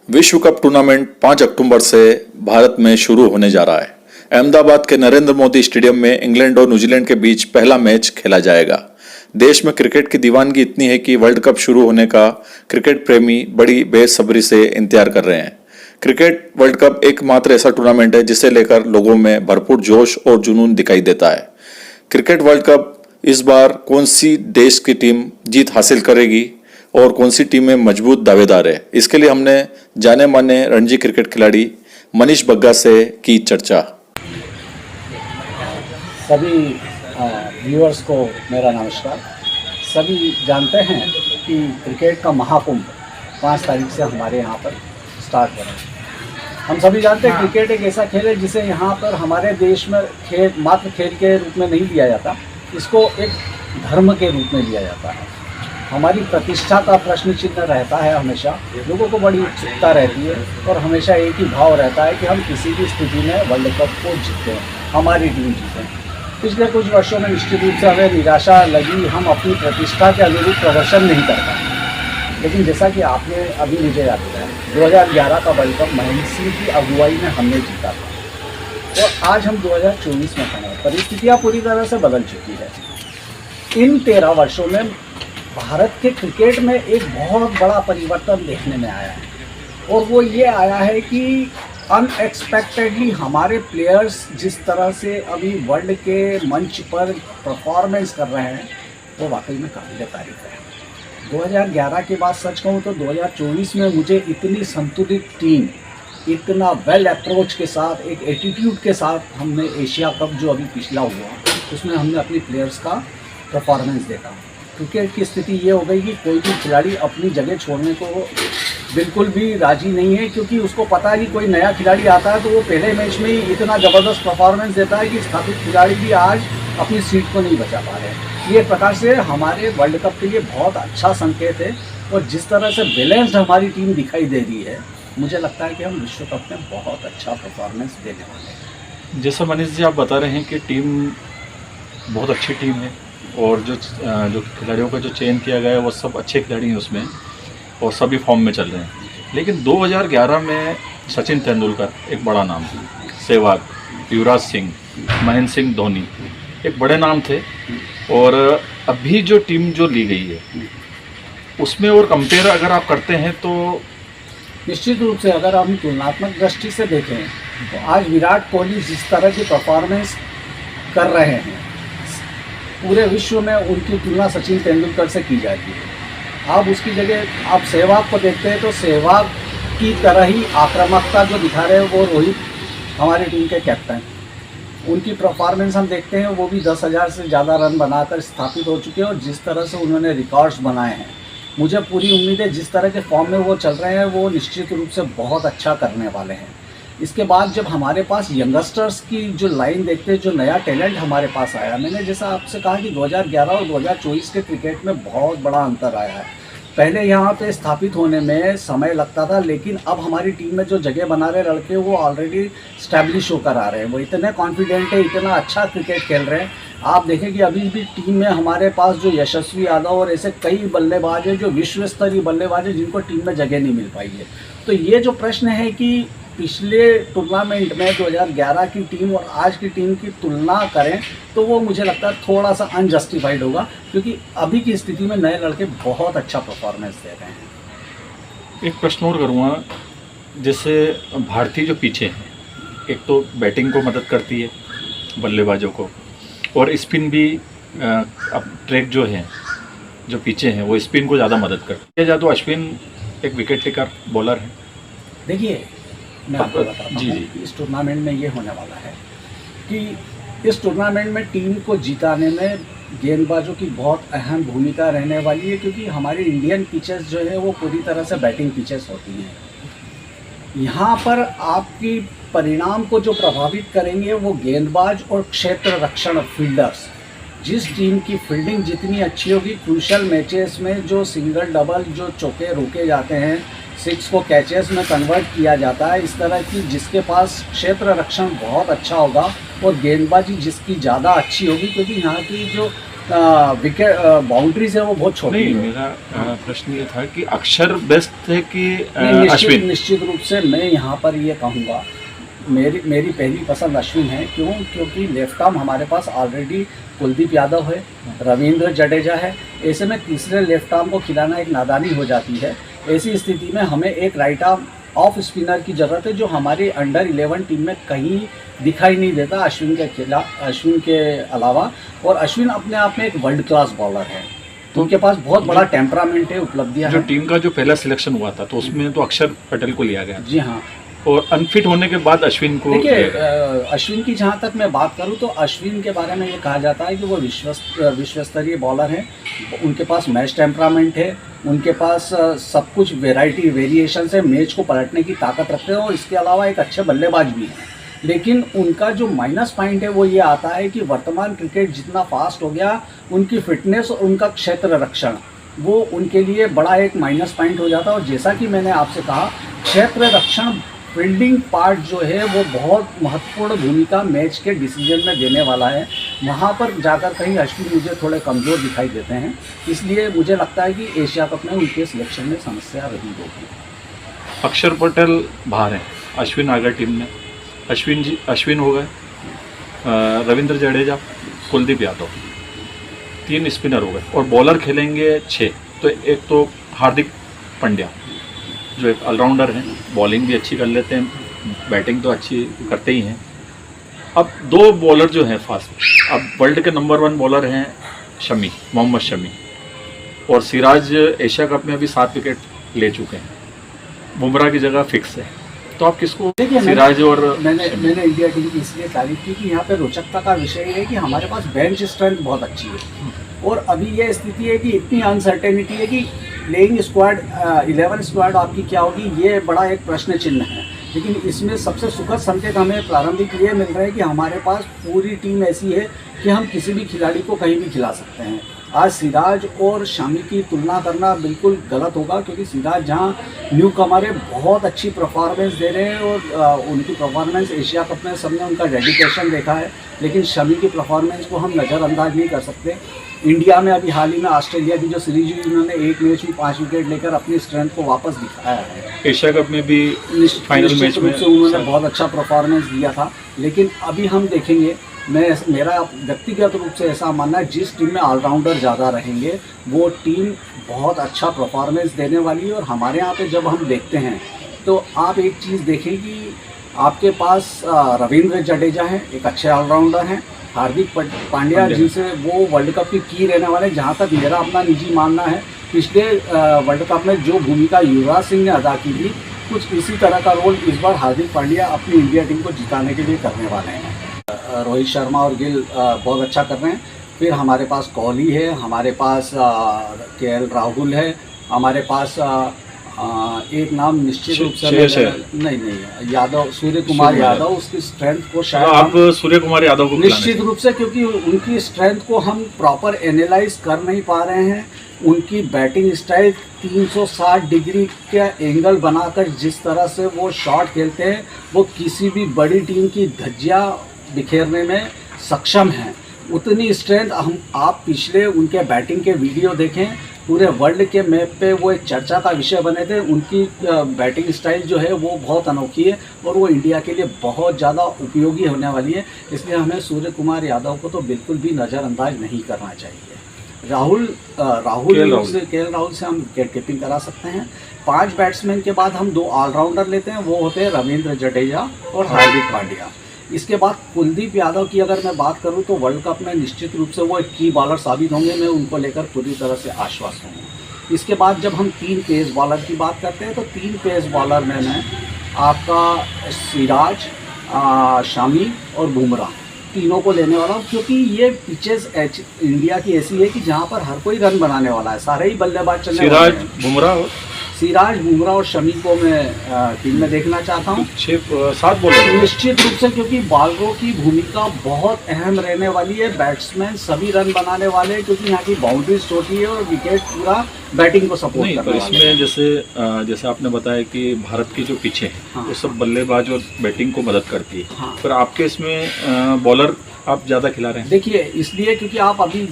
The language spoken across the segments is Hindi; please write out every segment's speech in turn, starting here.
विश्व कप टूर्नामेंट 5 अक्टूबर से भारत में शुरू होने जा रहा है। अहमदाबाद के नरेंद्र मोदी स्टेडियम में इंग्लैंड और न्यूजीलैंड के बीच पहला मैच खेला जाएगा। देश में क्रिकेट की दीवानगी इतनी है कि वर्ल्ड कप शुरू होने का क्रिकेट प्रेमी बड़ी बेसब्री से इंतजार कर रहे हैं। क्रिकेट वर्ल्ड कप एकमात्र ऐसा टूर्नामेंट है जिसे लेकर लोगों में भरपूर जोश और जुनून दिखाई देता है। क्रिकेट वर्ल्ड कप इस बार कौन सी देश की टीम जीत हासिल करेगी और कौन सी टीमें मजबूत दावेदार है, इसके लिए हमने जाने माने रणजी क्रिकेट खिलाड़ी मनीष बग्गा से की चर्चा। सभी व्यूअर्स को मेरा नमस्कार। सभी जानते हैं कि क्रिकेट का महाकुंभ 5 तारीख से हमारे यहाँ पर स्टार्ट हो रहा है। हम सभी जानते हैं क्रिकेट एक ऐसा खेल है जिसे यहाँ पर हमारे देश में खेल मात्र खेल के रूप में नहीं लिया जाता, इसको एक धर्म के रूप में लिया जाता है। हमारी प्रतिष्ठा का प्रश्न चिन्ह रहता है, हमेशा लोगों को बड़ी उत्सुकता रहती है और हमेशा एक ही भाव रहता है कि हम किसी भी स्थिति में वर्ल्ड कप को जीतें, हमारी टीम जीतें। पिछले कुछ वर्षों में निश्चित रूप से हमें निराशा लगी, हम अपनी प्रतिष्ठा के अनुरूप प्रदर्शन नहीं कर पाए। लेकिन जैसा कि आपने अभी मुझे याद दिलाया, 2011 का वर्ल्ड कप महेंद्र सिंह की अगुवाई में हमने जीता था और आज हम 2024 में खड़े हैं। परिस्थितियाँ पूरी तरह से बदल चुकी है। इन 13 वर्षों में भारत के क्रिकेट में एक बहुत बड़ा परिवर्तन देखने में आया है और वो ये आया है कि अनएक्सपेक्टेडली हमारे प्लेयर्स जिस तरह से अभी वर्ल्ड के मंच पर परफॉर्मेंस कर रहे हैं वो वाकई में काबिल तारीफ है। 2011 के बाद सच कहूँ तो 2024 में मुझे इतनी संतुलित टीम, इतना वेल अप्रोच के साथ, एक एटीट्यूड के साथ हमने एशिया कप जो अभी पिछला हुआ उसमें हमने अपनी प्लेयर्स का परफॉर्मेंस देखा। क्रिकेट की स्थिति ये हो गई कि कोई भी खिलाड़ी अपनी जगह छोड़ने को बिल्कुल भी राजी नहीं है, क्योंकि उसको पता है कि कोई नया खिलाड़ी आता है तो वो पहले मैच में ही इतना ज़बरदस्त परफॉर्मेंस देता है कि स्थापित खिलाड़ी भी आज अपनी सीट को नहीं बचा पा रहे। ये प्रकार से हमारे वर्ल्ड कप के लिए बहुत अच्छा संकेत है और जिस तरह से बैलेंस्ड हमारी टीम दिखाई दे रही है, मुझे लगता है कि हम विश्व कप में बहुत अच्छा परफॉर्मेंस देने वाले हैं। जैसा मनीष जी आप बता रहे हैं कि टीम बहुत अच्छी टीम है और जो खिलाड़ियों का जो चयन किया गया है वो सब अच्छे खिलाड़ी हैं उसमें और सभी फॉर्म में चल रहे हैं। लेकिन 2011 में सचिन तेंदुलकर एक बड़ा नाम, सहवाग, युवराज सिंह, महेंद्र सिंह धोनी एक बड़े नाम थे और अभी जो टीम जो ली गई है उसमें और कंपेयर अगर आप करते हैं तो निश्चित रूप से अगर हम तुलनात्मक दृष्टि से देखें तो आज विराट कोहली जिस तरह की परफॉर्मेंस कर रहे हैं पूरे विश्व में उनकी तुलना सचिन तेंदुलकर से की जाती है। आप उसकी जगह आप सहवाग को देखते हैं तो सहवाग की तरह ही आक्रामकता जो दिखा रहे हैं वो रोहित हमारी टीम के कैप्टन, उनकी परफॉर्मेंस हम देखते हैं वो भी 10,000 से ज़्यादा रन बनाकर स्थापित हो चुके हैं और जिस तरह से उन्होंने रिकॉर्ड्स बनाए हैं, मुझे पूरी उम्मीद है जिस तरह के फॉर्म में वो चल रहे हैं वो निश्चित रूप से बहुत अच्छा करने वाले हैं। इसके बाद जब हमारे पास यंगस्टर्स की जो लाइन देखते हैं, जो नया टैलेंट हमारे पास आया, मैंने जैसा आपसे कहा कि 2011 और 2024 के क्रिकेट में बहुत बड़ा अंतर आया है। पहले यहाँ पे स्थापित होने में समय लगता था, लेकिन अब हमारी टीम में जो जगह बना रहे लड़के वो ऑलरेडी स्टैब्लिश होकर आ रहे हैं। वो इतने कॉन्फिडेंट है, इतना अच्छा क्रिकेट खेल रहे हैं। आप देखें कि अभी भी टीम में हमारे पास जो यशस्वी यादव और ऐसे कई बल्लेबाज हैं जो विश्व स्तरीय बल्लेबाज हैं जिनको टीम में जगह नहीं मिल पाई है। तो ये जो प्रश्न है कि पिछले टूर्नामेंट में 2011 की टीम और आज की टीम की तुलना करें तो वो मुझे लगता है थोड़ा सा अनजस्टिफाइड होगा, क्योंकि अभी की स्थिति में नए लड़के बहुत अच्छा परफॉर्मेंस दे रहे हैं। एक प्रश्न और करूँगा, जैसे भारतीय जो पीछे हैं, एक तो बैटिंग को मदद करती है बल्लेबाजों को और स्पिन भी, अब ट्रैक जो है जो पीछे हैं वो स्पिन को ज़्यादा मदद करती है। या तो अश्विन एक विकेट टेकर बॉलर है। देखिए मैं आपको बताता हूँ कि इस टूर्नामेंट में ये होने वाला है कि इस टूर्नामेंट में टीम को जिताने में गेंदबाजों की बहुत अहम भूमिका रहने वाली है, क्योंकि हमारी इंडियन पिचेस जो है वो पूरी तरह से बैटिंग पिचेस होती हैं। यहाँ पर आपकी परिणाम को जो प्रभावित करेंगे वो गेंदबाज और क्षेत्र रक्षण फील्डर्स। जिस टीम की फील्डिंग जितनी अच्छी होगी, क्रूशल मैचेस में जो सिंगल डबल जो चौके रोके जाते हैं, 6 को कैचेस में कन्वर्ट किया जाता है, इस तरह की जिसके पास क्षेत्र रक्षण बहुत अच्छा होगा और गेंदबाजी जिसकी ज़्यादा अच्छी होगी, क्योंकि यहाँ की जो विकेट बाउंड्रीज है वो बहुत छोटी नहीं, है। मेरा प्रश्न ये था कि अक्षर बेस्ट है कि नहीं, अश्विन? निश्चित रूप से मैं यहाँ पर ये कहूँगा, मेरी पहली पसंद अश्विन है। क्यों? क्योंकि लेफ्ट आर्म हमारे पास ऑलरेडी कुलदीप यादव है, रविंद्र जडेजा है। ऐसे में तीसरे लेफ्ट आर्म को खिलाना एक नादानी हो जाती है। ऐसी स्थिति में हमें एक राइट आर्म ऑफ स्पिनर की ज़रूरत है, जो हमारी अंडर 11 टीम में कहीं दिखाई नहीं देता अश्विन के अलावा। और अश्विन अपने आप में एक वर्ल्ड क्लास बॉलर है, तो उनके पास बहुत बड़ा टेम्परामेंट है, उपलब्धियां जो हैं। टीम का जो पहला सिलेक्शन हुआ था तो उसमें तो अक्षर पटेल को लिया गया जी हाँ। और अनफिट होने के बाद अश्विन को देखिए, लिया गया। अश्विन की जहाँ तक मैं बात करूँ तो अश्विन के बारे में ये कहा जाता है कि वो विश्व स्तरीय बॉलर हैं। उनके पास मैच टेम्परामेंट है, उनके पास सब कुछ वेरिएशन से मैच को पलटने की ताकत रखते हैं, और इसके अलावा एक अच्छे बल्लेबाज भी हैं। लेकिन उनका जो माइनस पॉइंट है वो ये आता है कि वर्तमान क्रिकेट जितना फास्ट हो गया, उनकी फिटनेस और उनका क्षेत्र रक्षण वो उनके लिए बड़ा एक माइनस पॉइंट हो जाता है। और जैसा कि मैंने आपसे कहा, क्षेत्र रक्षण फील्डिंग पार्ट जो है वो बहुत महत्वपूर्ण भूमिका मैच के डिसीजन में देने वाला है। वहाँ पर जाकर कहीं अश्विन मुझे थोड़े कमज़ोर दिखाई देते हैं, इसलिए मुझे लगता है कि एशिया कप में उनके सिलेक्शन में समस्या रही होगी। अक्षर पटेल बाहर हैं, अश्विन आ गए टीम में। अश्विन हो गए, रविंद्र जडेजा, कुलदीप यादव, 3 स्पिनर हो गए और बॉलर खेलेंगे 6। तो एक तो हार्दिक पांड्या जो एक ऑलराउंडर हैं, बॉलिंग भी अच्छी कर लेते हैं, बैटिंग तो अच्छी करते ही हैं। अब 2 बॉलर जो हैं फास्ट, अब वर्ल्ड के नंबर 1 बॉलर हैं मोहम्मद शमी, और सिराज एशिया कप में अभी 7 विकेट ले चुके हैं। बुमराह की जगह फिक्स है, तो आप किसको? देखिए, सिराज और मैंने इंडिया टीम की इसलिए तारीफ की कि यहाँ पे रोचकता का विषय है कि हमारे पास बेंच स्ट्रेंथ बहुत अच्छी है। और अभी ये स्थिति है कि इतनी अनसर्टेनिटी है कि प्लेइंग स्क्वाड 11 स्क्वाड आपकी क्या होगी, ये बड़ा एक प्रश्न चिन्ह है। लेकिन इसमें सबसे सुखद संकेत हमें प्रारंभिक ये मिल रहा है कि हमारे पास पूरी टीम ऐसी है कि हम किसी भी खिलाड़ी को कहीं भी खिला सकते हैं। आज सिराज और शामी की तुलना करना बिल्कुल गलत होगा, क्योंकि सिराज जहां न्यू कमर बहुत अच्छी परफॉर्मेंस दे रहे हैं और उनकी परफॉर्मेंस एशिया कप में सबने उनका डेडिकेशन देखा है, लेकिन शमी की परफॉर्मेंस को हम नज़रअंदाज नहीं कर सकते। इंडिया में अभी हाल ही में ऑस्ट्रेलिया की जो सीरीज हुई, उन्होंने एक मैच में 5 विकेट लेकर अपनी स्ट्रेंथ को वापस दिखाया है। एशिया कप में भी फाइनल मैच में से उन्होंने बहुत अच्छा परफॉर्मेंस दिया था। लेकिन अभी हम देखेंगे, मेरा व्यक्तिगत रूप से ऐसा मानना है, जिस टीम में ऑलराउंडर ज़्यादा रहेंगे वो टीम बहुत अच्छा परफॉर्मेंस देने वाली है। और हमारे यहाँ पे जब हम देखते हैं तो आप एक चीज़ देखें कि आपके पास रविंद्र जडेजा हैं, एक अच्छे ऑलराउंडर हैं, हार्दिक पांड्या जिनसे वो वर्ल्ड कप की रहने वाले। जहाँ तक मेरा अपना निजी मानना है, पिछले वर्ल्ड कप में जो भूमिका युवराज सिंह ने अदा की थी, कुछ इसी तरह का रोल इस बार हार्दिक पांड्या अपनी इंडिया टीम को जिताने के लिए करने वाले हैं। रोहित शर्मा और गिल बहुत अच्छा कर रहे हैं। फिर हमारे पास कोहली है, हमारे पास केएल राहुल है, हमारे पास एक नाम निश्चित रूप से नहीं यादव, सूर्य कुमार यादव, उसकी स्ट्रेंथ को शायद आप सूर्य कुमार यादव को निश्चित रूप से, क्योंकि उनकी स्ट्रेंथ को हम प्रॉपर एनालाइज कर नहीं पा रहे हैं। उनकी बैटिंग स्टाइल 360 डिग्री का एंगल बनाकर जिस तरह से वो शॉट खेलते हैं, वो किसी भी बड़ी टीम की धज्जियां बिखेरने में सक्षम हैं। उतनी स्ट्रेंथ आप पिछले उनके बैटिंग के वीडियो देखें, पूरे वर्ल्ड के मैप पे वो एक चर्चा का विषय बने थे। उनकी बैटिंग स्टाइल जो है वो बहुत अनोखी है और वो इंडिया के लिए बहुत ज़्यादा उपयोगी होने वाली है। इसलिए हमें सूर्य कुमार यादव को तो बिल्कुल भी नज़रअंदाज नहीं करना चाहिए। केएल राहुल से हम विकेट कीपिंग करा सकते हैं। 5 बैट्समैन के बाद हम 2 ऑलराउंडर लेते हैं, वो होते हैं रविंद्र जडेजा और हार्दिक पांड्या। इसके बाद कुलदीप यादव की अगर मैं बात करूं तो वर्ल्ड कप में निश्चित रूप से वो एक की बॉलर साबित होंगे, मैं उनको लेकर पूरी तरह से आश्वस्त हूँ। इसके बाद जब हम 3 पेस बॉलर की बात करते हैं तो 3 पेस बॉलर में मैं आपका सिराज, शामी और बुमराह तीनों को लेने वाला हूँ, क्योंकि ये पिचेस इंडिया की ऐसी है कि जहाँ पर हर कोई रन बनाने वाला है, सारे ही बल्लेबाज चलने वाले हैं। सिराज, बुमराह और शमी को मैं टीम में देखना चाहता हूँ। 6-7 बॉलर निश्चित रूप से, क्योंकि बॉलरों की भूमिका बहुत अहम रहने वाली है। बैट्समैन सभी रन बनाने वाले हैं, क्योंकि यहाँ की बाउंड्रीज छोटी है और विकेट पूरा बैटिंग को सपोर्ट करने वाले हैं। इसमें जैसे आपने बताया कि भारत की जो पिच है वो सब बल्लेबाज और बैटिंग को मदद करती है, पर आपके इसमें बॉलर आप ज़्यादा खिला रहे हैं। देखिए, इसलिए क्योंकि आप अभी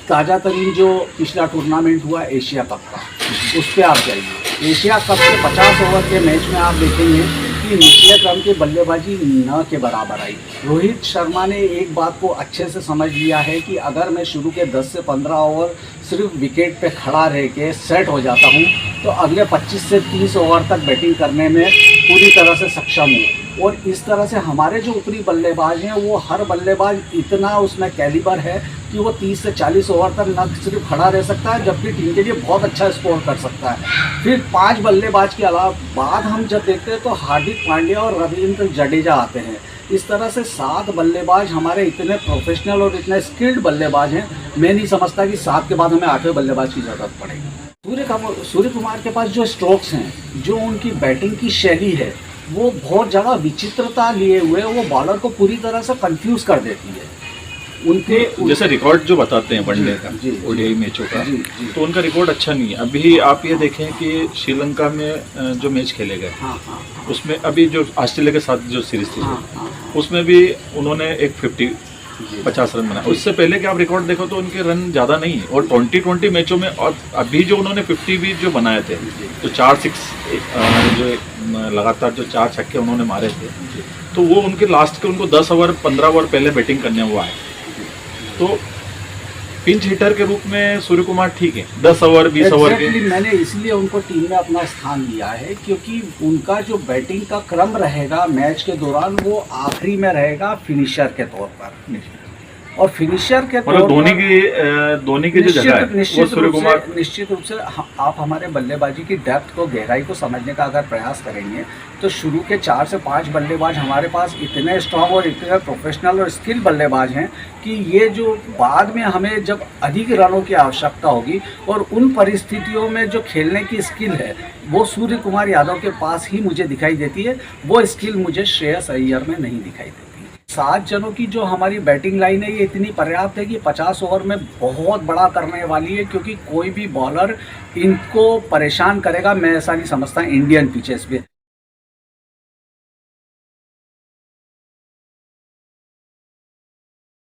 ताज़ा तरीन जो पिछला टूर्नामेंट हुआ एशिया कप का, उस पर आप जाइए। एशिया कप के 50 ओवर के मैच में आप देखेंगे कि निचले क्रम की बल्लेबाजी न के बराबर आई। रोहित शर्मा ने एक बात को अच्छे से समझ लिया है कि अगर मैं शुरू के 10 से 15 ओवर सिर्फ विकेट पे खड़ा रह के सेट हो जाता हूँ तो अगले 25 से 30 ओवर तक बैटिंग करने में पूरी तरह से सक्षम हूँ। और इस तरह से हमारे जो ऊपरी बल्लेबाज हैं वो हर बल्लेबाज इतना उसमें कैलिबर है कि वो 30 से 40 ओवर तक न सिर्फ खड़ा रह सकता है जबकि टीम के लिए बहुत अच्छा स्कोर कर सकता है। फिर 5 बल्लेबाज के अलावा बाद हम जब देखते हैं तो हार्दिक पांड्या और रविंद्र जडेजा आते हैं। इस तरह से 7 बल्लेबाज हमारे इतने प्रोफेशनल और इतने स्किल्ड बल्लेबाज हैं। मैं नहीं समझता कि 7 के बाद हमें 8वें बल्लेबाज की ज़रूरत पड़ेगी। सूर्य कुमार के पास जो स्ट्रोक्स हैं, जो उनकी बैटिंग की शैली है, वो बहुत ज़्यादा विचित्रता लिए हुए वो बॉलर को पूरी तरह से कंफ्यूज कर देती है। उनके जैसे रिकॉर्ड जो बताते हैं वनडे का, ओडीआई मैचों का, तो उनका रिकॉर्ड अच्छा नहीं है। अभी आप ये देखें कि श्रीलंका में जो मैच खेले गए, उसमें अभी जो ऑस्ट्रेलिया के साथ जो सीरीज थी, उसमें भी उन्होंने एक 50 रन बनाए। उससे पहले कि आप रिकॉर्ड देखो तो उनके रन ज़्यादा नहीं है। और 20 मैचों में और अभी जो उन्होंने 50 भी जो बनाए थे, तो 4 6 जो लगातार जो 4 छक्के उन्होंने मारे थे, तो वो उनके लास्ट के उनको 10 ओवर 15 ओवर पहले बैटिंग करने हुआ है। तो पिंच हिटर के रूप में सूर्य कुमार ठीक है, 10 ओवर 20 ओवर के। मैंने इसलिए उनको टीम में अपना स्थान दिया है क्योंकि उनका जो बैटिंग का क्रम रहेगा मैच के दौरान वो आखिरी में रहेगा फिनिशर के तौर पर। और फिनिशर के तौर पर धोनी की जो जगह है वो सूर्य कुमार। निश्चित रूप से आप हमारे बल्लेबाजी की डेप्थ को, गहराई को समझने का अगर प्रयास करेंगे तो शुरू के 4 से 5 बल्लेबाज हमारे पास इतने स्ट्रांग और इतने प्रोफेशनल और स्किल बल्लेबाज हैं कि ये जो बाद में हमें जब अधिक रनों की आवश्यकता होगी और उन परिस्थितियों में जो खेलने की स्किल है वो सूर्य कुमार यादव के पास ही मुझे दिखाई देती है। वो स्किल मुझे श्रेयस अय्यर में नहीं दिखाई देती। 7 जनों की जो हमारी बैटिंग लाइन है ये इतनी पर्याप्त है कि 50 ओवर में बहुत बड़ा करने वाली है क्योंकि कोई भी बॉलर इनको परेशान करेगा, मैं ऐसा नहीं समझता इंडियन पिचेस पे।